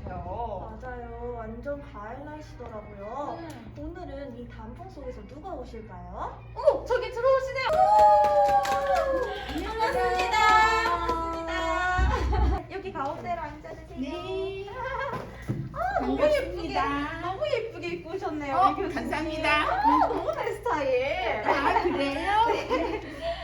같아요. 맞아요. 완전 가을 날씨더라고요. 오늘은 이 단풍 속에서 누가 오실까요? 어머, 저기 들어오시네요. 반갑습니다. 반갑습니다. 여기 가운데로 앉아주세요. 네. 너무 반갑습니다. 너무 예쁘게 입고 오셨네요. 어, 우리 교수님. 감사합니다. 너무 내 스타일. 아, 그래요?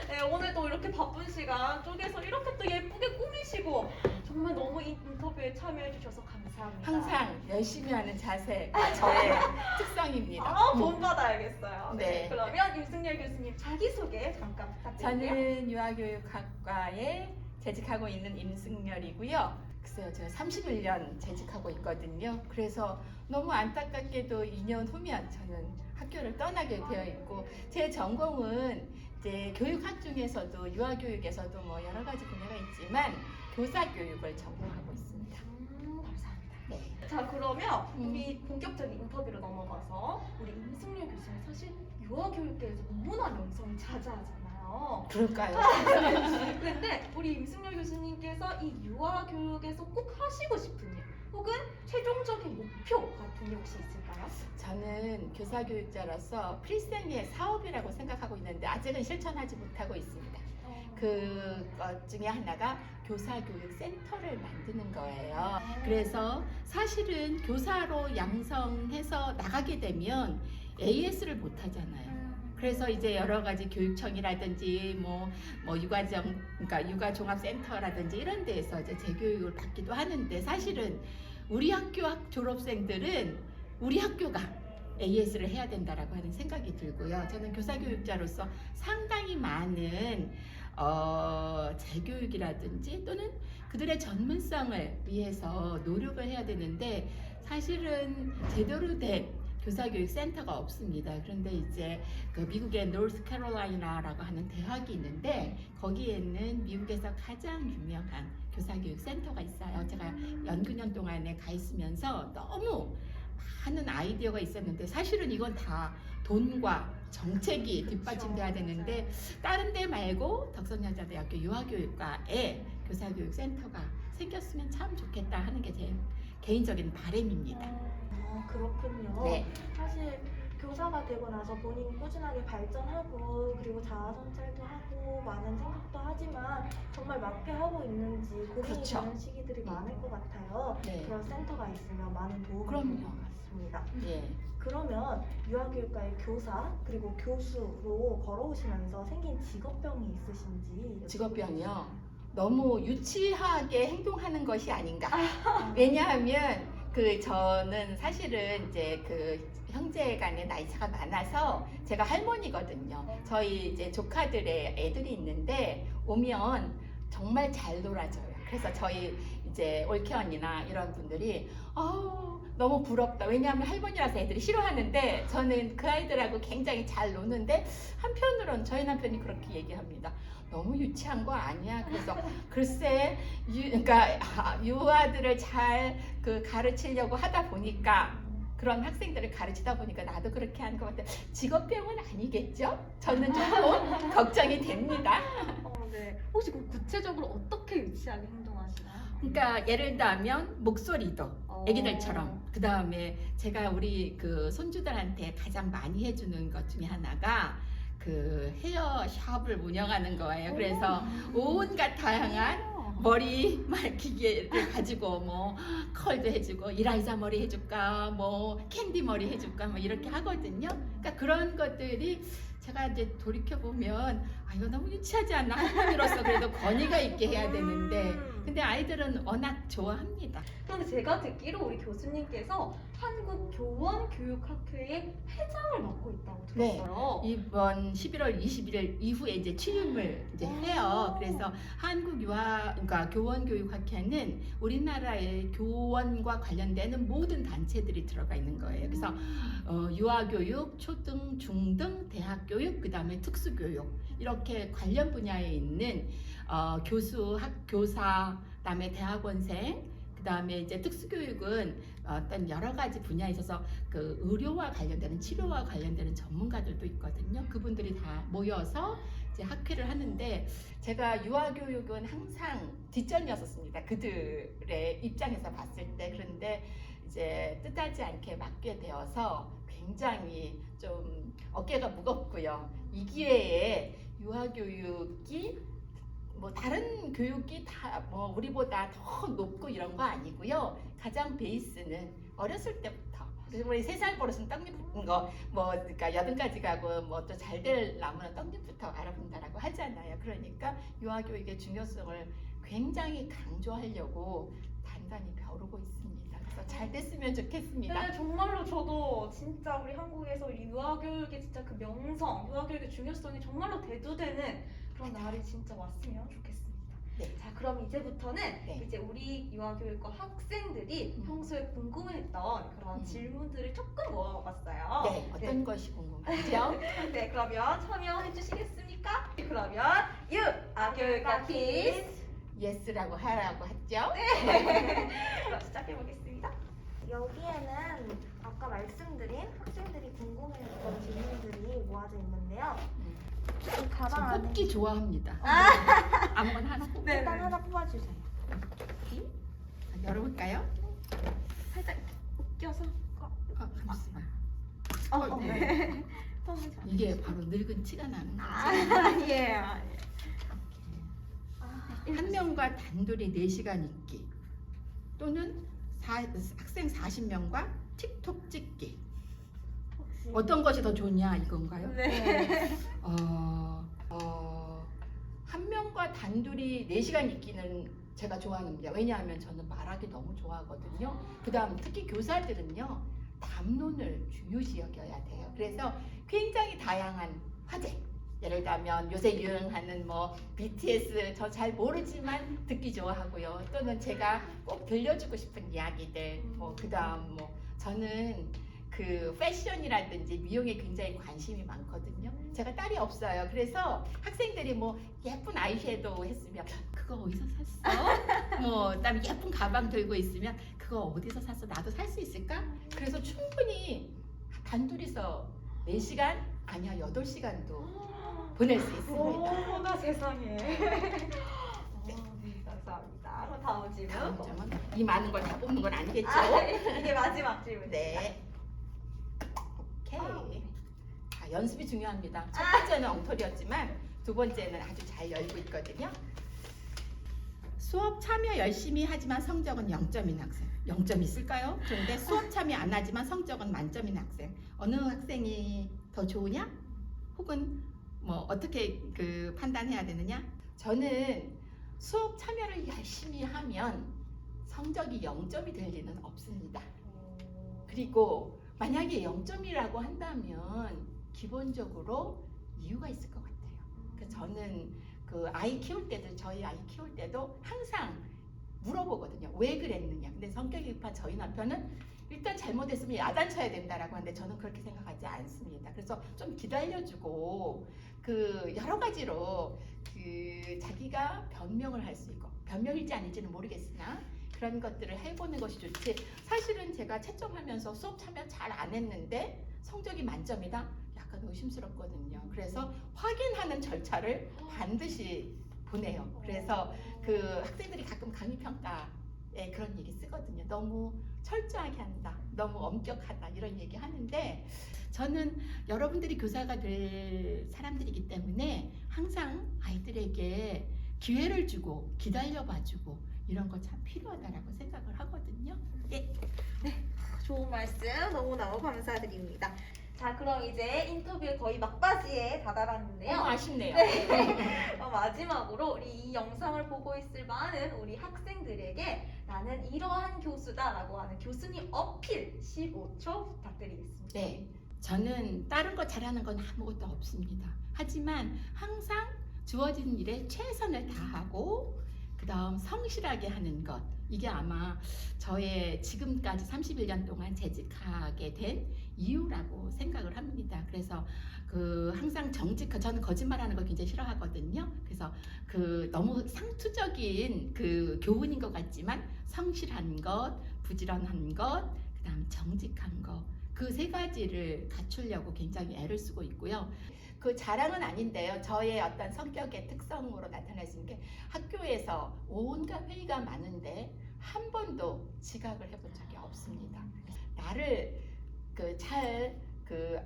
네, 오늘 또 이렇게 바쁜 시간 쪼개서 이렇게 또 예쁘게 꾸미시고 정말 너무 이 인터뷰에 참여해 주셔서 감사합니다. 항상 열심히 하는 자세가 저의 특성입니다. 본받아야겠어요. 네. 그러면 윤승열 교수님 자기소개 잠깐 부탁드릴게요. 저는 유아교육학과에 재직하고 있는 임승열이고요. 글쎄요, 제가 31년 재직하고 있거든요. 그래서 너무 안타깝게도 2년 후면 저는 학교를 떠나게 되어 있고, 제 전공은 이제 교육학 중에서도 유아교육에서도 뭐 여러 가지 분야가 있지만 교사 교육을 전공하고 있습니다. 감사합니다. 네. 자, 그러면 우리 본격적인 인터뷰로 넘어가서 우리 임승열 교수님 사실 유아교육계에서 너무나 명성이 자자하잖아요. 그럴까요? 근데 우리 임승열 교수님께서 이 유아교육에서 꼭 하시고 싶은 일 혹은 최종적인 목표 같은 게 혹시 있을까요? 저는 교사교육자로서 필생의 사업이라고 생각하고 있는데 아직은 실천하지 못하고 있습니다. 그것 중에 하나가 교사교육센터를 만드는 거예요. 그래서 사실은 교사로 양성해서 나가게 되면 AS를 못 하잖아요. 그래서 이제 여러 가지 교육청이라든지 뭐 그러니까 육아종합센터라든지 이런 데에서 이제 재교육을 받기도 하는데, 사실은 우리 학교 졸업생들은 우리 학교가 AS를 해야 된다라고 하는 생각이 들고요. 저는 교사교육자로서 상당히 많은 재교육이라든지 또는 그들의 전문성을 위해서 노력을 해야 되는데, 사실은 제대로 된 교사교육센터가 없습니다. 그런데 이제 그 미국의 노스캐롤라이나라고 하는 대학이 있는데 거기에는 미국에서 가장 유명한 교사교육센터가 있어요. 제가 연구년 동안에 가 있으면서 너무 많은 아이디어가 있었는데, 사실은 이건 다 돈과 정책이 뒷받침돼야 되는데 다른 데 말고 덕성여자대학교 유아교육과에 교사교육센터가 생겼으면 참 좋겠다 하는 게 제 개인적인 바람입니다. 그렇군요. 네. 사실 교사가 되고 나서 본인이 꾸준하게 발전하고 그리고 자아 성찰도 하고 많은 생각도 하지만 정말 맞게 하고 있는지 고민이 그렇죠. 되는 시기들이 많을 것 같아요. 네. 그런 센터가 있으면 많은 도움이 그럼요. 될 것 같습니다. 예. 그러면 유아교육과의 교사 그리고 교수로 걸어오시면서 생긴 직업병이 있으신지 직업병이요. 너무 유치하게 행동하는 것이 아닌가. 왜냐하면 저는 사실은 이제 형제 간의 나이 차가 많아서 제가 할머니거든요. 저희 이제 조카들의 애들이 있는데 오면 정말 잘 놀아줘요. 그래서 저희 이제 올케 언니나 이런 분들이 너무 부럽다. 왜냐하면 할머니라서 애들이 싫어하는데 저는 그 아이들하고 굉장히 잘 노는데, 한편으로는 저희 남편이 그렇게 얘기합니다. 너무 유치한 거 아니야? 그래서 글쎄, 그러니까 유아들을 잘 가르치려고 하다 보니까, 그런 학생들을 가르치다 보니까 나도 그렇게 하는 것 같아요. 직업병은 아니겠죠? 저는 조금 걱정이 됩니다. 네. 혹시 그 구체적으로 어떻게 유치하게 행동하시나요? 그러니까 예를 들면 목소리도 애기들처럼, 그 다음에 제가 우리 손주들한테 가장 많이 해주는 것 중에 하나가 헤어샵을 운영하는 거예요. 그래서 온갖 다양한 머리 말기계를 가지고 뭐 컬도 해주고 이라이자 머리 해줄까, 뭐 캔디 머리 해줄까, 뭐 이렇게 하거든요. 그러니까 그런 것들이 제가 이제 돌이켜 보면 이거 너무 유치하지 않나? 할머니로서 그래도 권위가 있게 해야 되는데, 근데 아이들은 워낙 좋아합니다. 그런데 제가 듣기로 우리 교수님께서 한국교원교육학회의 회장을 맡고 있다고 들었어요. 이번 11월 21일 이후에 이제 취임을 이제 해요. 그래서 그러니까 교원교육학회는 우리나라의 교원과 관련되는 모든 단체들이 들어가 있는 거예요. 그래서 유아교육, 초등, 중등, 대학교육, 그 다음에 특수교육, 이렇게 관련 분야에 있는 교수, 교사, 그 다음에 대학원생, 그 다음에 이제 특수교육은 어떤 여러 가지 분야에 있어서 의료와 관련되는, 치료와 관련되는 전문가들도 있거든요. 그분들이 다 모여서 이제 학회를 하는데 제가 유아교육은 항상 뒷전이었었습니다. 그들의 입장에서 봤을 때. 그런데 이제 뜻하지 않게 맡게 되어서 굉장히 좀 어깨가 무겁고요. 이 기회에 유아교육이 뭐 다른 교육이 다 뭐 우리보다 더 높고 이런 거 아니고요. 가장 베이스는 어렸을 때부터. 그래서 우리 3살 버릇은 떡잎 거, 뭐 그러니까 8가지 가고 뭐 또 잘 될 나무는 떡잎부터 알아본다라고 하잖아요. 그러니까 유아교육의 중요성을 굉장히 강조하려고 단단히 벼르고 있습니다. 그래서 잘 됐으면 좋겠습니다. 네, 정말로 저도 진짜 우리 한국에서 이 유아교육의 진짜 그 명성, 유아교육의 중요성이 정말로 대두되는 그런 날이 진짜 왔으면 좋겠습니다. 네. 자, 그럼 이제부터는 네. 이제 우리 유아교육과 학생들이 평소에 궁금했던 그런 질문들을 조금 모아봤어요. 네, 어떤 것이 궁금하죠? 네, 그러면 참여해 주시겠습니까? 그러면 유아교육과 키스 예스라고 하라고 했죠? 그럼 시작해 보겠습니다. 여기에는 아까 말씀드린 학생들이 궁금해했던 질문들이 모아져 있는데요. 이 저 가방 안에 뽑기 좋아합니다. 아무거나 하나 뽑. 네. 일단 하나 뽑아주세요. 열어볼까요? 살짝 껴서 잠시만. 네. 손을 잡- 이게 바로 늙은 티가 나는 거죠. 예. 한 명과 단둘이 4시간 있기 또는 학생 40명과 틱톡 찍기. 혹시 어떤 것이 더 좋냐 이건가요? 네. 한 명과 단둘이 4시간 있기는 제가 좋아하는데 왜냐하면 저는 말하기 너무 좋아하거든요. 그다음 특히 교사들은요 담론을 중요시 여겨야 돼요. 그래서 굉장히 다양한 화제. 예를 들면 요새 유행하는 뭐 BTS 저 잘 모르지만 듣기 좋아하고요. 또는 제가 꼭 들려주고 싶은 이야기들. 뭐 그다음 뭐 저는 그 패션이라든지 미용에 굉장히 관심이 많거든요. 제가 딸이 없어요. 그래서 학생들이 뭐 예쁜 아이섀도우 했으면 그거 어디서 샀어? 뭐 그다음에 예쁜 가방 들고 있으면 그거 어디서 샀어? 나도 살 수 있을까? 그래서 충분히 단둘이서 4시간 아니야 8시간도 보낼 수 있습니다. 어머나 세상에. 네, 감사합니다. 그럼 다음 질문. 다음 점은 이 많은 걸 다 뽑는 건 아니겠죠? 이게 마지막 질문. 네. 오케이. 자, 연습이 중요합니다. 첫 번째는 엉터리였지만 두 번째는 아주 잘 열고 있거든요. 수업 참여 열심히 하지만 성적은 0점인 학생. 0점 있을까요? 그런데 수업 참여 안 하지만 성적은 만점인 학생. 어느 학생이 더 좋으냐? 혹은 뭐 어떻게 그 판단해야 되느냐? 저는 수업 참여를 열심히 하면 성적이 0점이 될 리는 없습니다. 그리고 만약에 0점이라고 한다면 기본적으로 이유가 있을 것 같아요. 그래서 저는 그 아이 키울 때도 저희 아이 키울 때도 항상 물어보거든요. 왜 그랬느냐. 근데 성격이 급한 저희 남편은 일단 잘못했으면 야단쳐야 된다라고 하는데 저는 그렇게 생각하지 않습니다. 그래서 좀 기다려주고 그 여러 가지로 그 자기가 변명을 할 수 있고 변명일지 아닐지는 모르겠으나 그런 것들을 해보는 것이 좋지. 사실은 제가 채점하면서 수업 참여 잘 안 했는데 성적이 만점이다? 약간 의심스럽거든요. 그래서 확인하는 절차를 반드시 보내요. 그래서 그 학생들이 가끔 강의평가에 그런 얘기 쓰거든요. 너무 철저하게 한다. 너무 엄격하다. 이런 얘기 하는데 저는 여러분들이 교사가 될 사람들이기 때문에 항상 아이들에게 기회를 주고 기다려봐주고 이런 거 참 필요하다라고 생각을 하거든요. 예. 좋은 말씀 너무너무 감사드립니다. 자, 그럼 이제 인터뷰의 거의 막바지에 다다랐는데요. 너무 아쉽네요. 마지막으로 우리 이 영상을 보고 있을 많은 우리 학생들에게 나는 이러한 교수다라고 하는 교수님 어필 15초 부탁드리겠습니다. 네. 저는 다른 거 잘하는 건 아무것도 없습니다. 하지만 항상 주어진 일에 최선을 다하고 그 다음 성실하게 하는 것. 이게 아마 저의 지금까지 31년 동안 재직하게 된 이유라고 생각을 합니다. 그래서 그 항상 저는 거짓말하는 걸 굉장히 싫어하거든요. 그래서 그 너무 상투적인 그 교훈인 것 같지만 성실한 것, 부지런한 것, 그다음 정직한 것, 그 세 가지를 갖추려고 굉장히 애를 쓰고 있고요. 그 자랑은 아닌데요. 저의 어떤 성격의 특성으로 나타날 수 있는 게 학교에서 온갖 회의가 많은데 한 번도 지각을 해본 적이 없습니다. 나를 잘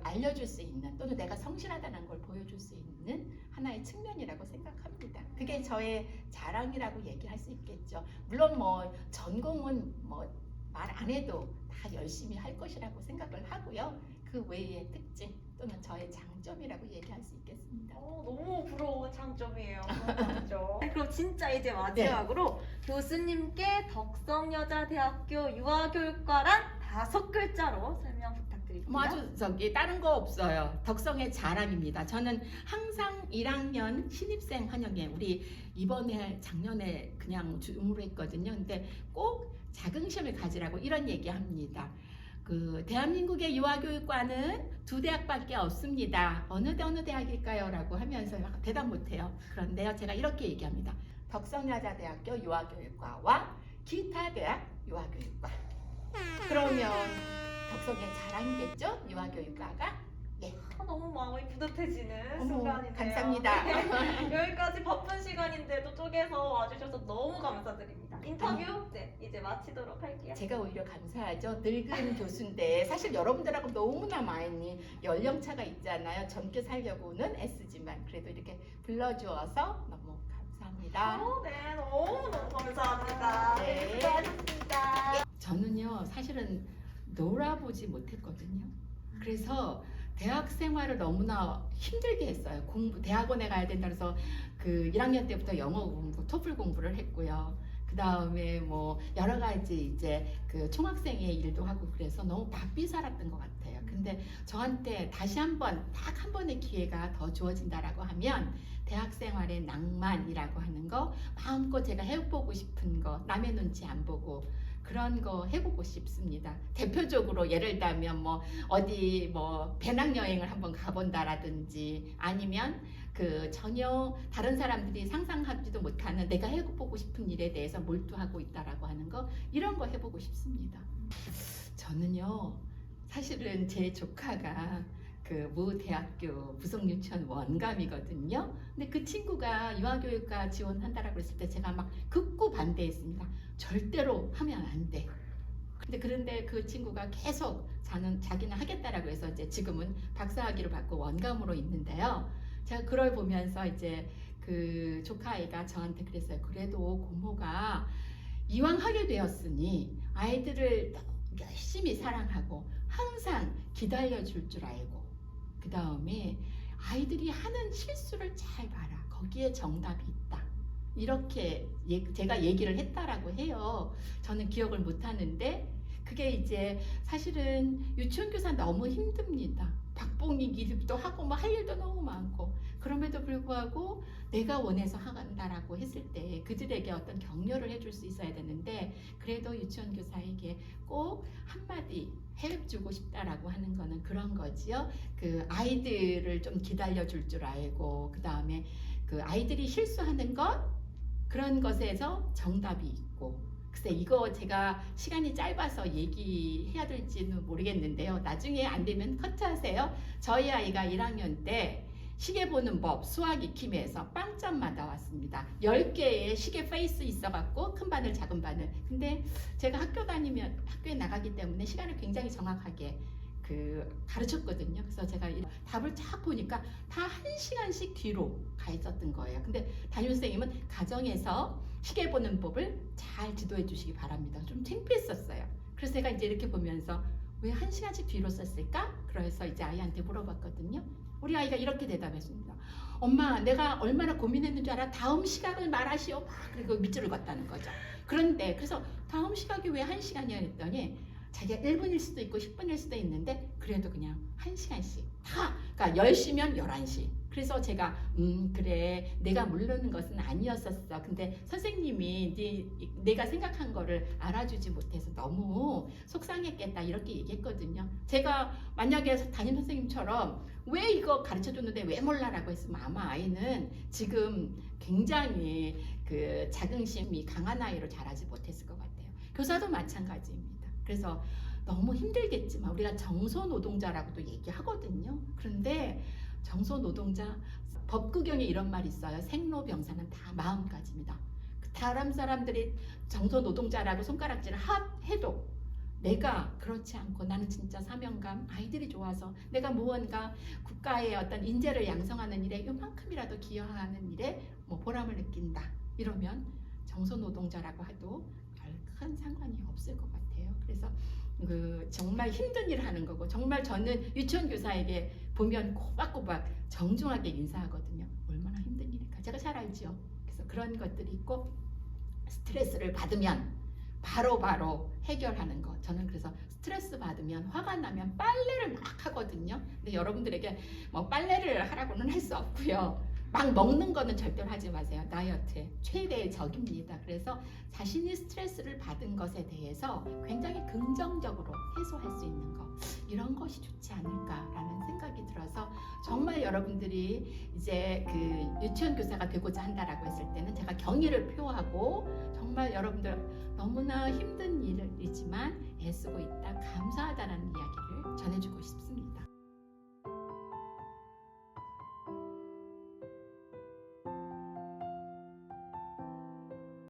알려줄 수 있는 또는 내가 성실하다는 걸 보여줄 수 있는 하나의 측면이라고 생각합니다. 그게 저의 자랑이라고 얘기할 수 있겠죠. 물론 뭐 전공은 뭐 말 안 해도 다 열심히 할 것이라고 생각을 하고요. 그 외의 특징 또는 저의 장점이라고 얘기할 수 있겠습니다. 너무 부러운 장점이에요. 그런 장점. 그럼 진짜 이제 마지막으로 교수님께 덕성여자대학교 유아교육과란 5글자로 설명 부탁드립니다. 뭐 아주 다른 거 없어요. 덕성의 자랑입니다. 저는 항상 1학년 신입생 환영회 우리 이번에 작년에 그냥 줌으로 했거든요. 근데 꼭 자긍심을 가지라고 이런 얘기합니다. 대한민국의 유아교육과는 2대학밖에 없습니다. 어느 대학일까요? 라고 하면서 대답 못해요. 그런데요, 제가 이렇게 얘기합니다. 덕성여자대학교 유아교육과와 기타대학 유아교육과. 그러면 덕성의 자랑이겠죠? 유아교육과가. 너무 마음이 뿌듯해지는 어머, 순간이네요. 감사합니다. 여기까지 바쁜 시간인데도 쪼개서 와주셔서 너무 감사드립니다. 인터뷰 이제 마치도록 할게요. 제가 오히려 감사하죠. 늙은 교수인데 사실 여러분들하고 너무나 많이 연령차가 있잖아요. 젊게 살려고는 애쓰지만 그래도 이렇게 불러주어서 너무 감사합니다. 네, 너무 감사합니다. 네. 수고하셨습니다. 저는요 사실은 놀아보지 못했거든요. 그래서 대학 생활을 너무나 힘들게 했어요. 대학원에 가야 된다 그래서 1학년 때부터 영어 공부, 토플 공부를 했고요. 그 다음에 뭐 여러 가지 이제 총학생회 일도 하고 그래서 너무 바삐 살았던 것 같아요. 근데 저한테 다시 한 번의 기회가 더 주어진다라고 하면 대학 생활의 낭만이라고 하는 거 마음껏 제가 해보고 싶은 거 남의 눈치 안 보고 그런 거 해보고 싶습니다. 대표적으로 예를 들면 어디 배낭여행을 한번 가본다라든지 아니면 전혀 다른 사람들이 상상하지도 못하는 내가 해보고 싶은 일에 대해서 몰두하고 있다라고 하는 거 이런 거 해보고 싶습니다. 저는요 사실은 제 조카가 모 대학교 부속유치원 원감이거든요. 근데 그 친구가 유아교육과 지원한다라고 했을 때 제가 막 극구 반대했습니다. 절대로 하면 안 돼. 그런데 그 친구가 계속 자기는 하겠다라고 해서 이제 지금은 박사학위를 받고 원감으로 있는데요. 제가 그걸 보면서 이제 그 조카아이가 저한테 그랬어요. 그래도 고모가 이왕 하게 되었으니 아이들을 열심히 사랑하고 항상 기다려 줄 줄 알고 그 다음에 아이들이 하는 실수를 잘 봐라. 거기에 정답이 있다. 이렇게 제가 얘기를 했다라고 해요. 저는 기억을 못하는데 그게 이제 사실은 유치원 교사 너무 힘듭니다. 박봉이 기습도 하고 할 일도 너무 많고 그럼에도 불구하고 내가 원해서 한다라고 했을 때 그들에게 어떤 격려를 해줄 수 있어야 되는데 그래도 유치원 교사에게 꼭 한마디 해주고 싶다라고 하는 거는 그런 거지요. 아이들을 좀 기다려줄 줄 알고 그 다음에 아이들이 실수하는 것 그런 것에서 정답이 있고 글쎄 이거 제가 시간이 짧아서 얘기해야 될지는 모르겠는데요. 나중에 안 되면 커트하세요. 저희 아이가 1학년 때 시계 보는 법 수학 익힘에서 빵점 받아왔습니다. 10개의 시계 페이스 있어갖고 큰 바늘 작은 바늘. 근데 제가 학교에 나가기 때문에 시간을 굉장히 정확하게 가르쳤거든요. 그래서 제가 답을 쫙 보니까 다 1시간씩 뒤로 가 있었던 거예요. 근데 담임선생님은 가정에서 시계 보는 법을 잘 지도해 주시기 바랍니다. 좀 창피했었어요. 그래서 제가 이제 이렇게 보면서 왜 1시간씩 뒤로 썼을까? 그래서 이제 아이한테 물어봤거든요. 우리 아이가 이렇게 대답했습니다. 엄마, 내가 얼마나 고민했는 줄 알아? 다음 시각을 말하시오. 막 그리고 밑줄을 걷다는 거죠. 그래서 다음 시각이 왜 1시간이야 했더니 자기가 1분일 수도 있고 10분일 수도 있는데 그래도 그냥 1시간씩 그러니까 10시면 11시. 그래서 제가 그래 내가 모르는 것은 아니었었어. 근데 선생님이 내가 생각한 거를 알아주지 못해서 너무 속상했겠다 이렇게 얘기했거든요. 제가 만약에 담임 선생님처럼 왜 이거 가르쳐줬는데 왜 몰라라고 했으면 아마 아이는 지금 굉장히 자긍심이 강한 아이로 자라지 못했을 것 같아요. 교사도 마찬가지입니다. 그래서 너무 힘들겠지만 우리가 정소 노동자라고도 얘기하거든요. 그런데 정소 노동자 법규경에 이런 말이 있어요. 생로병사는 다 마음가짐이다. 다른 사람들이 정소 노동자라고 손가락질을 해도 내가 그렇지 않고 나는 진짜 사명감, 아이들이 좋아서 내가 무언가 국가의 어떤 인재를 양성하는 일에 요만큼이라도 기여하는 일에 뭐 보람을 느낀다. 이러면 정소 노동자라고 해도 별 큰 상관이 없을 것 같아요. 그래서 정말 힘든 일을 하는 거고, 정말 저는 유치원 교사에게 보면 꼬박꼬박 정중하게 인사하거든요. 얼마나 힘든 일일까 제가 잘 알죠. 그래서 그런 것들이 있고, 스트레스를 받으면 바로바로 해결하는 거. 저는 그래서 스트레스 받으면, 화가 나면 빨래를 막 하거든요. 근데 여러분들에게 뭐 빨래를 하라고는 할 수 없고요. 막 먹는 거는 절대로 하지 마세요. 다이어트의 최대의 적입니다. 그래서 자신이 스트레스를 받은 것에 대해서 굉장히 긍정적으로 해소할 수 있는 것, 이런 것이 좋지 않을까라는 생각이 들어서, 정말 여러분들이 이제 그 유치원 교사가 되고자 한다라고 했을 때는 제가 경의를 표하고, 정말 여러분들 너무나 힘든 일이지만 애쓰고 있다, 감사하다라는 이야기를 전해주고 싶습니다.